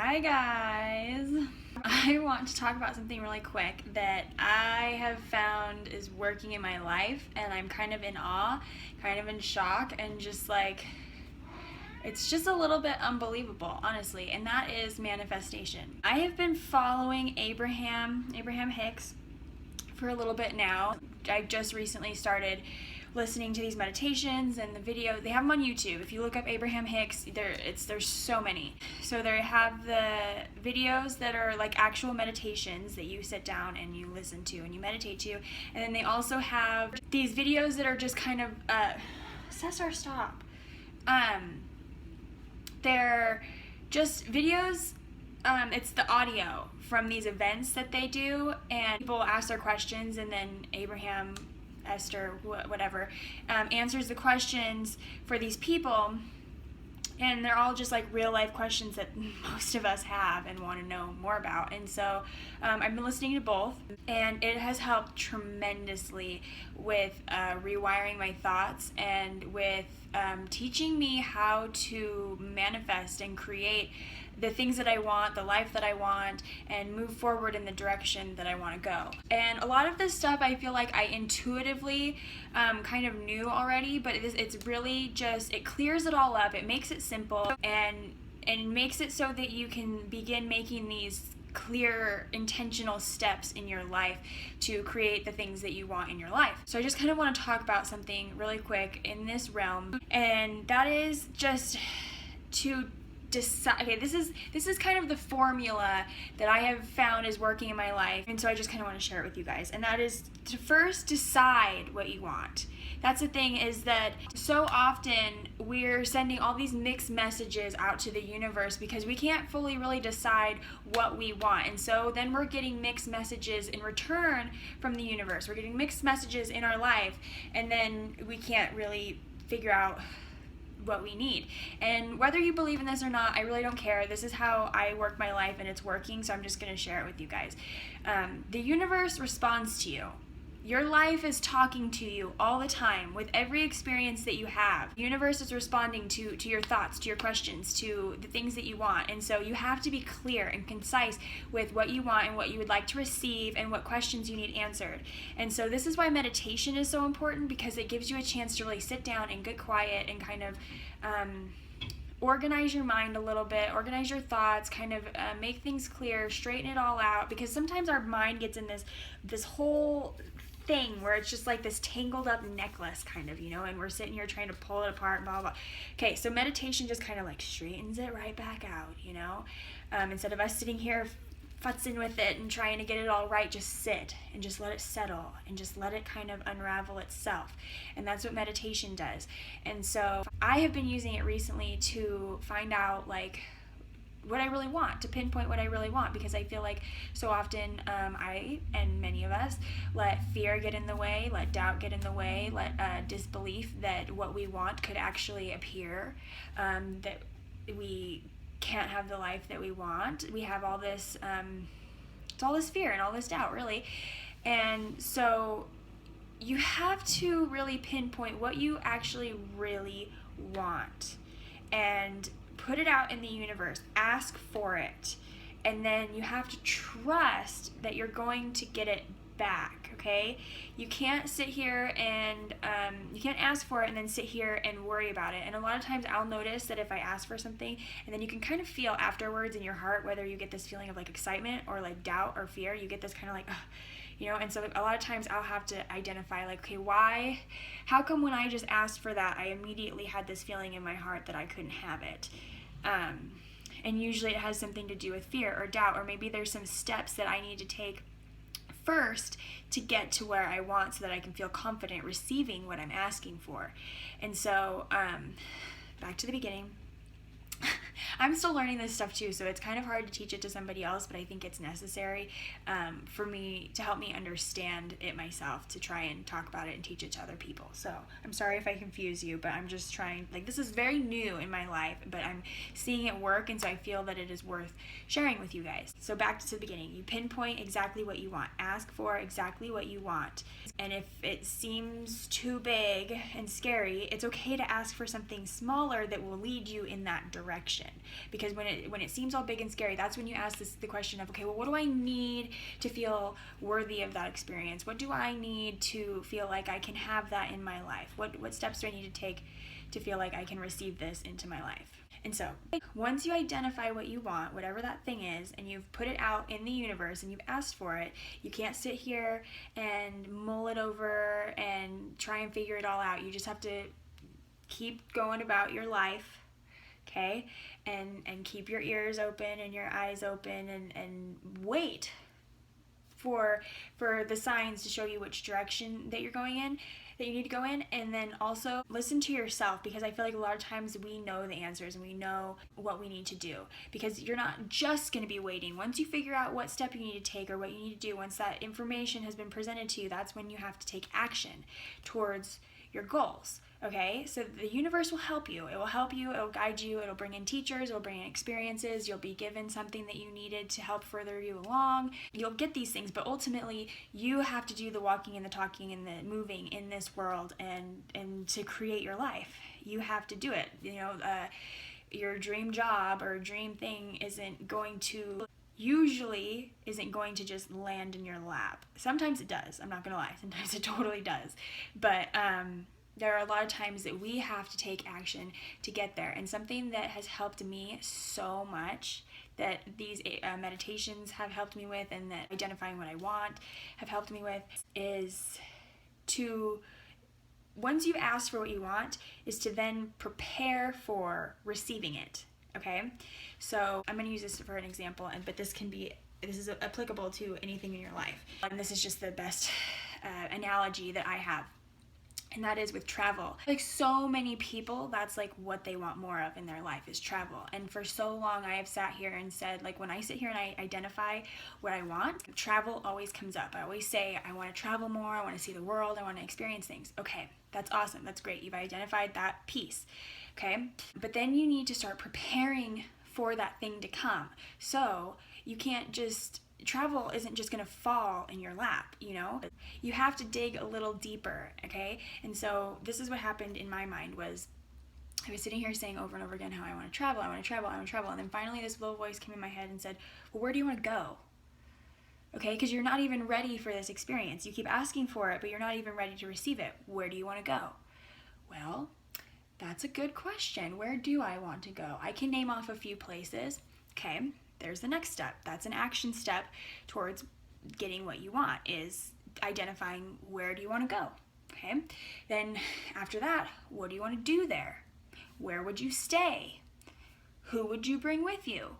Hi guys! I want to talk about something really quick that I have found is working in my life, and I'm kind of in awe, kind of in shock, and just like, it's just a little bit unbelievable, honestly, and that is manifestation. I have been following Abraham Hicks for a little bit now. I just recently started listening to these meditations and the video. They have them on YouTube. If you look up Abraham Hicks, there's so many. So they have the videos that are like actual meditations that you sit down and you listen to and you meditate to, and then they also have these videos that are just kind of Cesar, stop. They're just videos. It's the audio from these events that they do, and people ask their questions, and then Abraham, Esther, whatever, answers the questions for these people, and they're all just like real life questions that most of us have and want to know more about. And so I've been listening to both, and it has helped tremendously with rewiring my thoughts and with teaching me how to manifest and create the things that I want, the life that I want, and move forward in the direction that I want to go. And a lot of this stuff I feel like I intuitively kind of knew already, but it's really just, it clears it all up, it makes it simple, and makes it so that you can begin making these clear, intentional steps in your life to create the things that you want in your life. So I just kind of want to talk about something really quick in this realm, and that is just to decide. Okay, this is kind of the formula that I have found is working in my life, and so I just kind of want to share it with you guys. And that is to first decide what you want. That's the thing, is that so often we're sending all these mixed messages out to the universe because we can't fully really decide what we want. And so then we're getting mixed messages in return from the universe. We're getting mixed messages in our life, and then we can't really figure out what we need. And whether you believe in this or not, I really don't care. This is how I work my life, and it's working, so I'm just going to share it with you guys. The universe responds to you. Your life is talking to you all the time with every experience that you have. The universe is responding to your thoughts, to your questions, to the things that you want. And so you have to be clear and concise with what you want and what you would like to receive and what questions you need answered. And so this is why meditation is so important, because it gives you a chance to really sit down and get quiet and kind of organize your mind a little bit, organize your thoughts, kind of make things clear, straighten it all out, because sometimes our mind gets in this whole thing where it's just like this tangled up necklace kind of, and we're sitting here trying to pull it apart and blah, blah, blah. Okay, so meditation just kind of like straightens it right back out, instead of us sitting here futzing with it and trying to get it all right, just sit and just let it settle and just let it kind of unravel itself. And that's what meditation does. And so I have been using it recently to find out like what I really want, to pinpoint what I really want, because I feel like so often I and many of us let fear get in the way, let doubt get in the way, let disbelief that what we want could actually appear, that we can't have the life that we want. We have all this it's all this fear and all this doubt, really. And so you have to really pinpoint what you actually really want and put it out in the universe, ask for it, and then you have to trust that you're going to get it back, okay? You can't sit here and you can't ask for it and then sit here and worry about it. And a lot of times I'll notice that if I ask for something, and then you can kind of feel afterwards in your heart whether you get this feeling of like excitement or like doubt or fear. You get this kind of like, and so a lot of times I'll have to identify like, okay, how come when I just asked for that, I immediately had this feeling in my heart that I couldn't have it? And usually it has something to do with fear or doubt, or maybe there's some steps that I need to take first to get to where I want so that I can feel confident receiving what I'm asking for. And so, back to the beginning. I'm still learning this stuff too, so it's kind of hard to teach it to somebody else, but I think it's necessary for me to help me understand it myself, to try and talk about it and teach it to other people. So I'm sorry if I confuse you, but I'm just trying, like, this is very new in my life, but I'm seeing it work, and so I feel that it is worth sharing with you guys. So back to the beginning. You pinpoint exactly what you want. Ask for exactly what you want. And if it seems too big and scary, it's okay to ask for something smaller that will lead you in that direction. Because when it seems all big and scary, that's when you ask the question of, okay, well, what do I need to feel worthy of that experience? What do I need to feel like I can have that in my life? What steps do I need to take to feel like I can receive this into my life? And so once you identify what you want, whatever that thing is, and you've put it out in the universe and you've asked for it, you can't sit here and mull it over and try and figure it all out. You just have to keep going about your life, okay? And keep your ears open and your eyes open and wait for the signs to show you which direction that you're going in, that you need to go in. And then also listen to yourself, because I feel like a lot of times we know the answers and we know what we need to do, because you're not just going to be waiting. Once you figure out what step you need to take or what you need to do, once that information has been presented to you, that's when you have to take action towards your goals. Okay, so the universe will help you. It will help you, it will guide you, it'll bring in teachers, it'll bring in experiences, you'll be given something that you needed to help further you along. You'll get these things, but ultimately you have to do the walking and the talking and the moving in this world, and to create your life. You have to do it. You know, your dream job or dream thing usually isn't going to just land in your lap. Sometimes it does, I'm not gonna lie, sometimes it totally does. But there are a lot of times that we have to take action to get there. And something that has helped me so much, that these meditations have helped me with, and that identifying what I want have helped me with, is to, once you've asked for what you want, is to then prepare for receiving it. Okay, so I'm going to use this for an example, but this is applicable to anything in your life. And this is just the best analogy that I have. And that is with travel. Like, so many people, that's like what they want more of in their life, is travel. And for so long I have sat here and said, like, when I sit here and I identify what I want, travel always comes up. I always say, I want to travel more, I want to see the world, I want to experience things. Okay, that's awesome, that's great. You've identified that piece, okay? But then you need to start preparing for that thing to come. So you can't just, travel isn't just gonna fall in your lap, you know? You have to dig a little deeper, okay? And so this is what happened in my mind. Was I was sitting here saying over and over again how I want to travel, I want to travel, I want to travel. And then finally this little voice came in my head and said, well, where do you want to go? Okay, because you're not even ready for this experience. You keep asking for it, but you're not even ready to receive it. Where do you want to go? Well, that's a good question. Where do I want to go? I can name off a few places. Okay, there's the next step. That's an action step towards getting what you want, is identifying where do you want to go. Okay, then after that, what do you want to do there? Where would you stay? Who would you bring with you?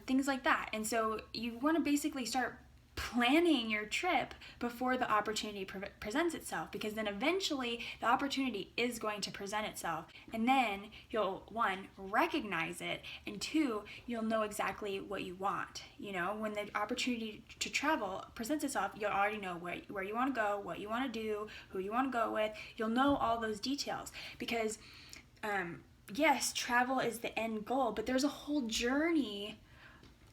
Things like that. And so you want to basically start planning your trip before the opportunity presents itself, because then eventually the opportunity is going to present itself, and then you'll, one, recognize it, and two, you'll know exactly what you want. You know, when the opportunity to travel presents itself, you'll already know where you want to go, what you want to do, who you want to go with. You'll know all those details, because yes, travel is the end goal, but there's a whole journey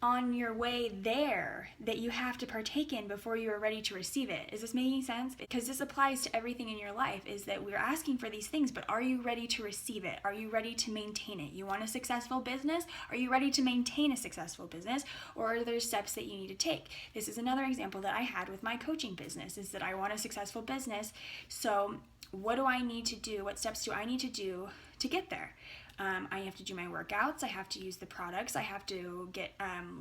on your way there that you have to partake in before you are ready to receive it. Is this making sense? Because this applies to everything in your life, is that we're asking for these things, but are you ready to receive it? Are you ready to maintain it? You want a successful business? Are you ready to maintain a successful business? Or are there steps that you need to take? This is another example that I had with my coaching business, is that I want a successful business. So what do I need to do? What steps do I need to do to get there? I have to do my workouts, I have to use the products, I have to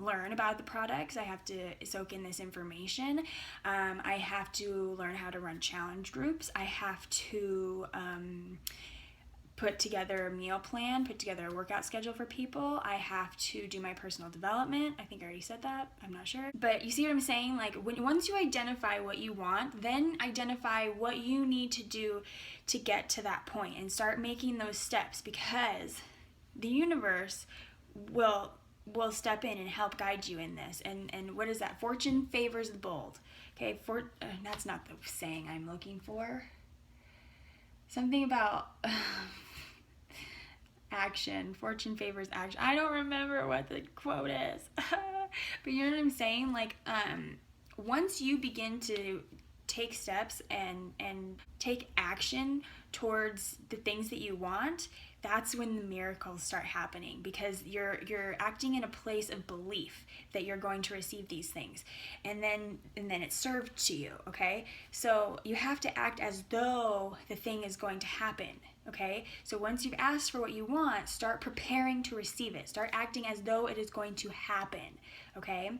learn about the products, I have to soak in this information, I have to learn how to run challenge groups, I have to put together a meal plan, put together a workout schedule for people, I have to do my personal development. I think I already said that, I'm not sure. But you see what I'm saying? Like, once you identify what you want, then identify what you need to do to get to that point, and start making those steps, because the universe will step in and help guide you in this. And what is that? Fortune favors the bold. Okay, that's not the saying I'm looking for. Something about action. Fortune favors action. I don't remember what the quote is. But you know what I'm saying? Like, once you begin to take steps and take action towards the things that you want, that's when the miracles start happening, because you're acting in a place of belief that you're going to receive these things, and then it's served to you. Okay, so you have to act as though the thing is going to happen. Okay, so once you've asked for what you want, start preparing to receive it. Start acting as though it is going to happen. Okay,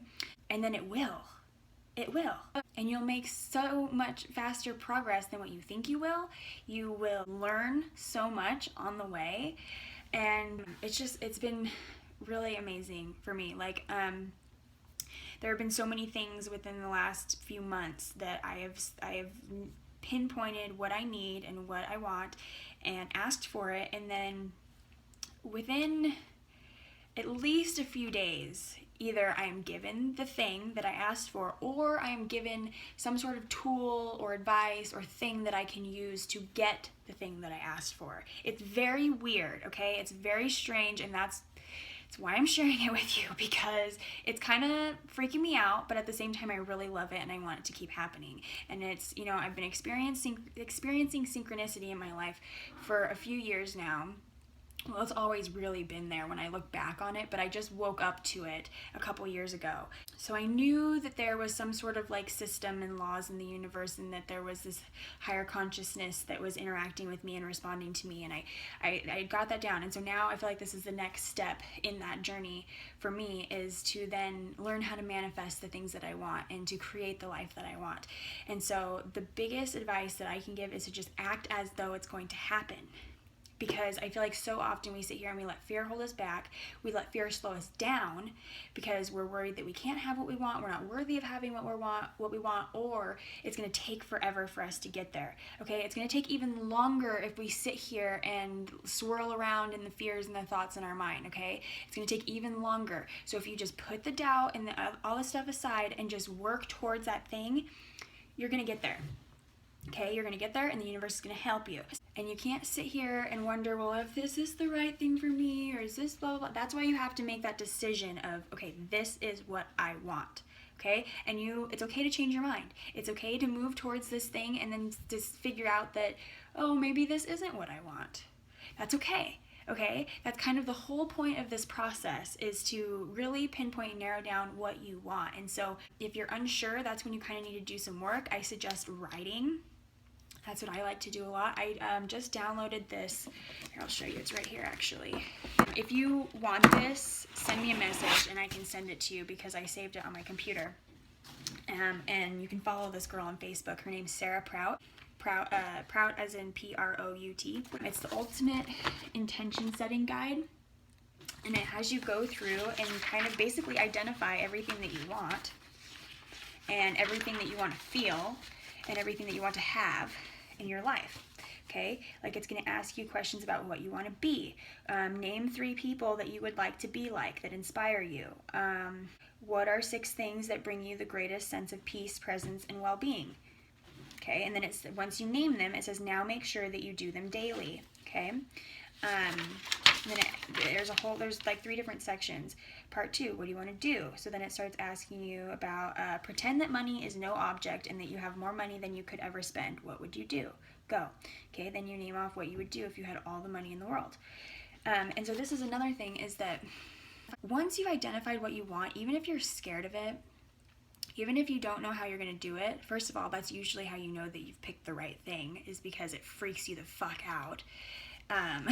and then it will. It will. And you'll make so much faster progress than what you think you will. You will learn so much on the way. And it's been really amazing for me. Like, there have been so many things within the last few months that I have pinpointed what I need and what I want and asked for it. And then within at least a few days, either I am given the thing that I asked for, or I am given some sort of tool or advice or thing that I can use to get the thing that I asked for. It's very weird, okay? It's very strange, and that's why I'm sharing it with you, because it's kind of freaking me out, but at the same time I really love it and I want it to keep happening. And it's, you know, I've been experiencing synchronicity in my life for a few years now. Well, it's always really been there when I look back on it, but I just woke up to it a couple years ago. So I knew that there was some sort of like system and laws in the universe, and that there was this higher consciousness that was interacting with me and responding to me, and I got that down. And so now I feel like this is the next step in that journey for me, is to then learn how to manifest the things that I want and to create the life that I want. And so the biggest advice that I can give is to just act as though it's going to happen. Because I feel like so often we sit here and we let fear hold us back. We let fear slow us down because we're worried that we can't have what we want, we're not worthy of having what we want, or it's going to take forever for us to get there. Okay, it's going to take even longer if we sit here and swirl around in the fears and the thoughts in our mind. Okay, it's going to take even longer. So if you just put the doubt and all the stuff aside and just work towards that thing, you're going to get there. Okay, you're going to get there, and the universe is going to help you. And you can't sit here and wonder, well, if this is the right thing for me, or is this blah, blah, blah. That's why you have to make that decision of, okay, this is what I want. Okay, and it's okay to change your mind. It's okay to move towards this thing and then just figure out that, oh, maybe this isn't what I want. That's okay. Okay, that's kind of the whole point of this process, is to really pinpoint and narrow down what you want. And so if you're unsure, that's when you kind of need to do some work. I suggest writing. That's what I like to do a lot. I just downloaded this. Here, I'll show you. It's right here, actually. If you want this, send me a message and I can send it to you, because I saved it on my computer. And you can follow this girl on Facebook. Her name's Sarah Prout. Prout as in Prout. It's the ultimate intention setting guide. And it has you go through and kind of basically identify everything that you want, and everything that you want to feel, and everything that you want to have in your life. Okay, like it's going to ask you questions about what you want to be. Name 3 people that you would like to be like, that inspire you. What are 6 things that bring you the greatest sense of peace, presence, and well-being? Okay, and then once you name them, it says now make sure that you do them daily. Okay, then there's like 3 different sections. Part 2, what do you want to do? So then it starts asking you about pretend that money is no object and that you have more money than you could ever spend. What would you do? Go. Okay, then you name off what you would do if you had all the money in the world. And so this is another thing, is that once you've identified what you want, even if you're scared of it, even if you don't know how you're going to do it, first of all, that's usually how you know that you've picked the right thing, is because it freaks you the fuck out. And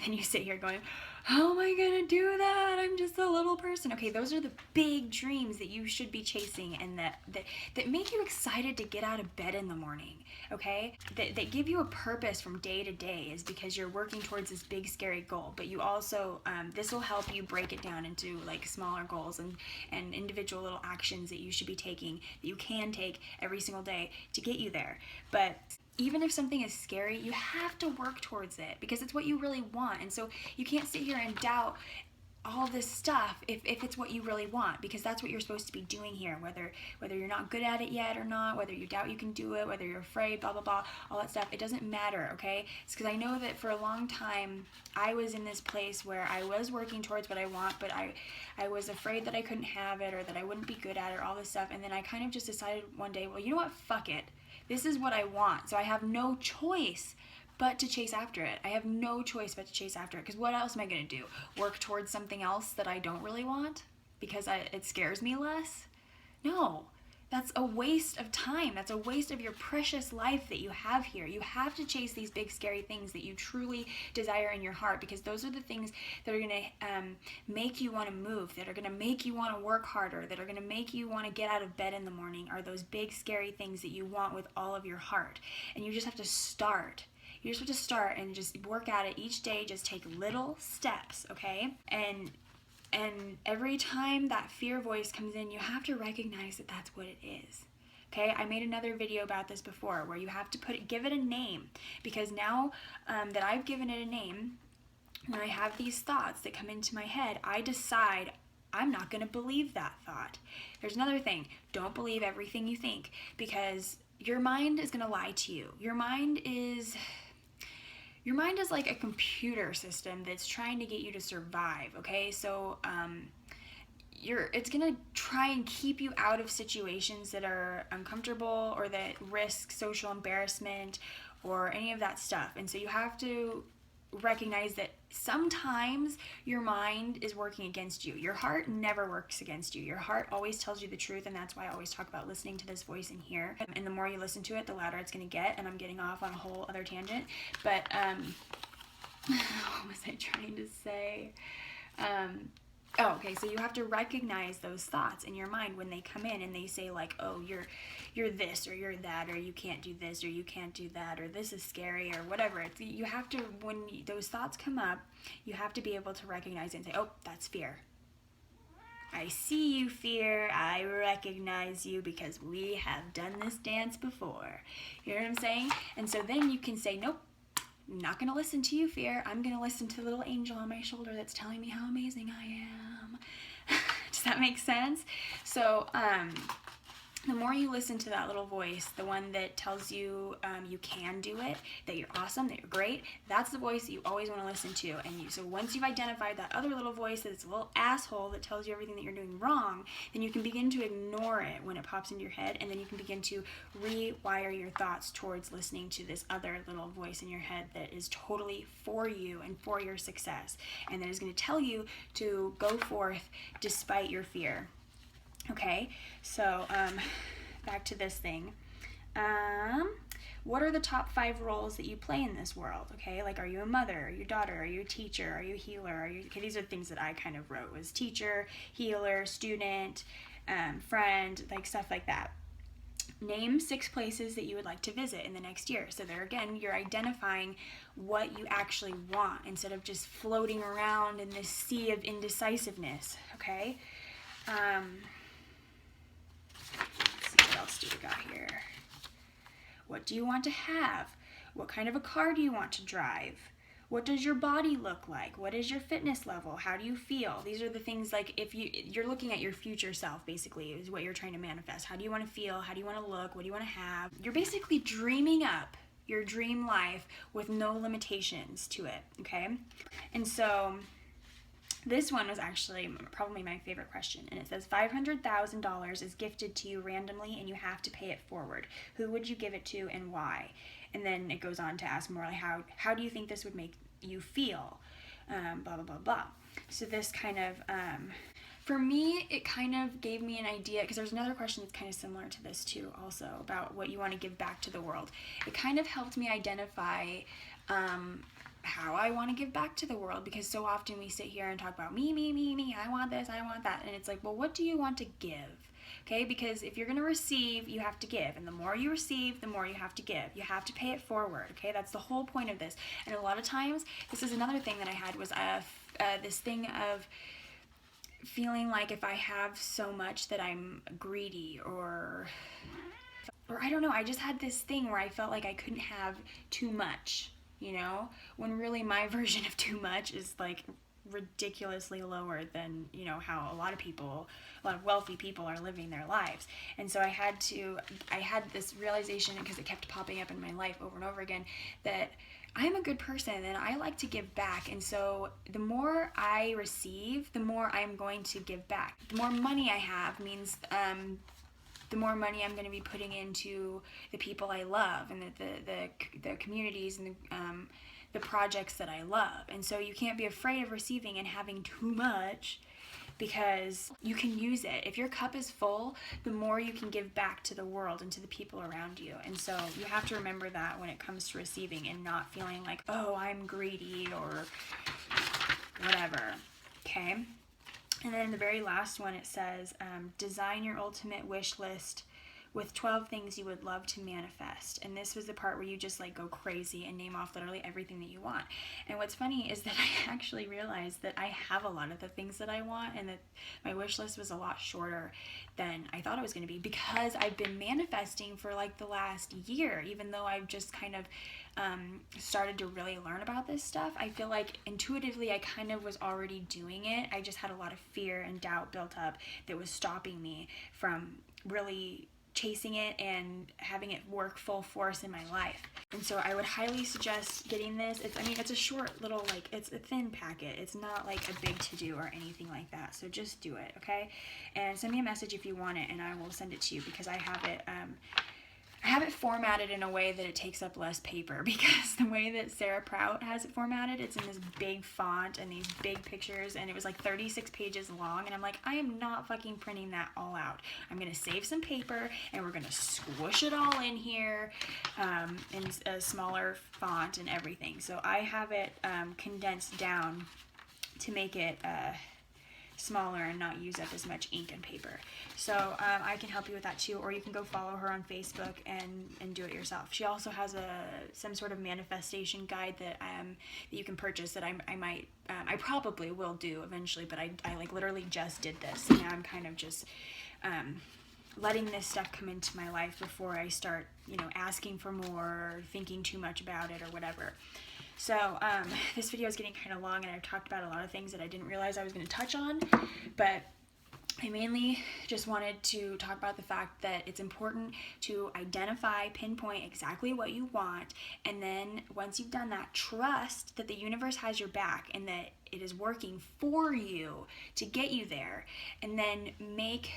then you sit here going, how am I gonna do that? I'm just a little person. Okay, those are the big dreams that you should be chasing, and that make you excited to get out of bed in the morning. Okay, that give you a purpose from day to day, is because you're working towards this big scary goal. But you also this will help you break it down into like smaller goals and individual little actions that you should be taking, that you can take every single day to get you there. But even if something is scary, you have to work towards it, because it's what you really want. And so you can't sit here and doubt all this stuff if it's what you really want, because that's what you're supposed to be doing here, whether you're not good at it yet or not, whether you doubt you can do it, whether you're afraid, blah, blah, blah, all that stuff. It doesn't matter, okay? It's because I know that for a long time, I was in this place where I was working towards what I want, but I was afraid that I couldn't have it, or that I wouldn't be good at it, or all this stuff. And then I kind of just decided one day, well, you know what? Fuck it. This is what I want. So I have no choice but to chase after it. I have no choice but to chase after it, because what else am I going to do? Work towards something else that I don't really want because it scares me less? No. That's a waste of time. That's a waste of your precious life that you have here. You have to chase these big, scary things that you truly desire in your heart, because those are the things that are going to make you want to move, that are going to make you want to work harder, that are going to make you want to get out of bed in the morning, are those big, scary things that you want with all of your heart. And you just have to start. You just have to start and just work at it each day. Just take little steps, okay? And every time that fear voice comes in, you have to recognize that that's what it is. Okay, I made another video about this before where you have to give it a name, because now that I've given it a name, when I have these thoughts that come into my head, I decide I'm not going to believe that thought. There's another thing. Don't believe everything you think, because your mind is going to lie to you. Your mind is like a computer system that's trying to get you to survive, okay? So it's gonna try and keep you out of situations that are uncomfortable or that risk social embarrassment or any of that stuff. And so you have to recognize that sometimes your mind is working against you. Your heart never works against you. Your heart always tells you the truth, and that's why I always talk about listening to this voice in here. And the more you listen to it, the louder it's going to get, and I'm getting off on a whole other tangent. But what was I trying to say? Okay, so you have to recognize those thoughts in your mind when they come in and they say like, oh, you're this or you're that, or you can't do this or you can't do that, or this is scary or whatever. You have to, when those thoughts come up, you have to be able to recognize it and say, oh, that's fear. I see you, fear. I recognize you because we have done this dance before. You know what I'm saying? And so then you can say, nope, I'm not going to listen to you, fear. I'm going to listen to the little angel on my shoulder that's telling me how amazing I am. Does that make sense? So, the more you listen to that little voice, the one that tells you you can do it, that you're awesome, that you're great, that's the voice that you always want to listen to. And so once you've identified that other little voice that's a little asshole that tells you everything that you're doing wrong, then you can begin to ignore it when it pops into your head, and then you can begin to rewire your thoughts towards listening to this other little voice in your head that is totally for you and for your success, and that is going to tell you to go forth despite your fear. Okay, so back to this thing. What are the top 5 roles that you play in this world? Okay, like, are you a mother? Are you a daughter? Are you a teacher? Are you a healer? Okay, these are things that I kind of wrote, was teacher, healer, student, friend, like stuff like that. Name 6 places that you would like to visit in the next year. So there again, you're identifying what you actually want instead of just floating around in this sea of indecisiveness. Okay. Let's see, what else do we got here? What do you want to have? What kind of a car do you want to drive? What does your body look like? What is your fitness level? How do you feel? These are the things, like, if you're looking at your future self, basically, is what you're trying to manifest. How do you want to feel? How do you want to look? What do you want to have? You're basically dreaming up your dream life with no limitations to it, okay? And so this one was actually probably my favorite question, and it says $500,000 is gifted to you randomly and you have to pay it forward. Who would you give it to and why? And then it goes on to ask more like, how do you think this would make you feel? Blah, blah, blah, blah. So this kind of, for me, it kind of gave me an idea, because there's another question that's kind of similar to this too, also, about what you want to give back to the world. It kind of helped me identify how I want to give back to the world, because so often we sit here and talk about me, I want this, I want that, and it's like, well, what do you want to give? Okay, because if you're going to receive, you have to give, and the more you receive, the more you have to give. You have to pay it forward, okay? That's the whole point of this. And a lot of times, this is another thing that I had, was this thing of feeling like if I have so much that I'm greedy, or I don't know, I just had this thing where I felt like I couldn't have too much, you know, when really my version of too much is like ridiculously lower than, you know, how a lot of wealthy people are living their lives. And so I had this realization, because it kept popping up in my life over and over again, that I'm a good person and I like to give back. And so the more I receive, the more I'm going to give back. The more money I have means the more money I'm going to be putting into the people I love and the communities and the projects that I love. And so you can't be afraid of receiving and having too much, because you can use it. If your cup is full, the more you can give back to the world and to the people around you. And so you have to remember that when it comes to receiving, and not feeling like, oh, I'm greedy or whatever. Okay? And then the very last one, it says, design your ultimate wish list with 12 things you would love to manifest. And this was the part where you just like go crazy and name off literally everything that you want. And what's funny is that I actually realized that I have a lot of the things that I want, and that my wish list was a lot shorter than I thought it was going to be, because I've been manifesting for like the last year. Even though I've just kind of started to really learn about this stuff, I feel like intuitively I kind of was already doing it. I just had a lot of fear and doubt built up that was stopping me from really chasing it and having it work full force in my life. And so I would highly suggest getting this. It's a short little, like, it's a thin packet. It's not like a big to-do or anything like that. So just do it, okay? And send me a message if you want it, and I will send it to you, because I have it formatted in a way that it takes up less paper, because the way that Sarah Prout has it formatted, it's in this big font and these big pictures, and it was like 36 pages long, and I'm like, I am not fucking printing that all out. I'm gonna save some paper, and we're gonna squish it all in here in a smaller font and everything. So I have it condensed down to make it smaller and not use up as much ink and paper. So I can help you with that too, or you can go follow her on Facebook and do it yourself. She also has some sort of manifestation guide that you can purchase that I probably will do eventually, but I like literally just did this, and now I'm kind of just letting this stuff come into my life before I start, asking for more, or thinking too much about it or whatever. So this video is getting kind of long, and I've talked about a lot of things that I didn't realize I was going to touch on, but I mainly just wanted to talk about the fact that it's important to identify, pinpoint exactly what you want, and then once you've done that, trust that the universe has your back and that it is working for you to get you there, and then make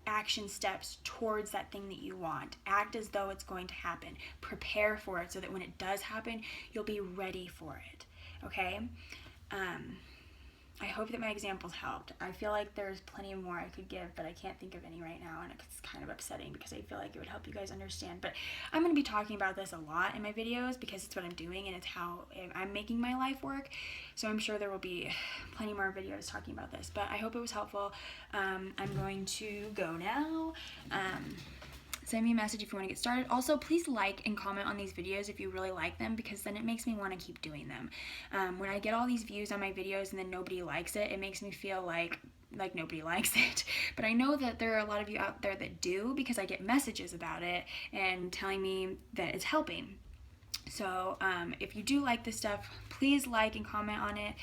action steps towards that thing that you want. Act as though it's going to happen. Prepare for it so that when it does happen, you'll be ready for it. Okay? I hope that my examples helped. I feel like there's plenty more I could give, but I can't think of any right now, and it's kind of upsetting because I feel like it would help you guys understand. But I'm going to be talking about this a lot in my videos because it's what I'm doing and it's how I'm making my life work. So I'm sure there will be plenty more videos talking about this, but I hope it was helpful. I'm going to go now. Send me a message if you want to get started. Also, please like and comment on these videos if you really like them, because then it makes me want to keep doing them. When I get all these views on my videos and then nobody likes it, it makes me feel like nobody likes it. But I know that there are a lot of you out there that do, because I get messages about it and telling me that it's helping. So if you do like this stuff, please like and comment on it,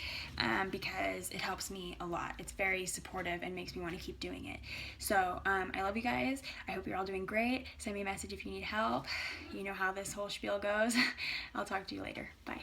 because it helps me a lot. It's very supportive and makes me want to keep doing it. So I love you guys. I hope you're all doing great. Send me a message if you need help. You know how this whole spiel goes. I'll talk to you later. Bye.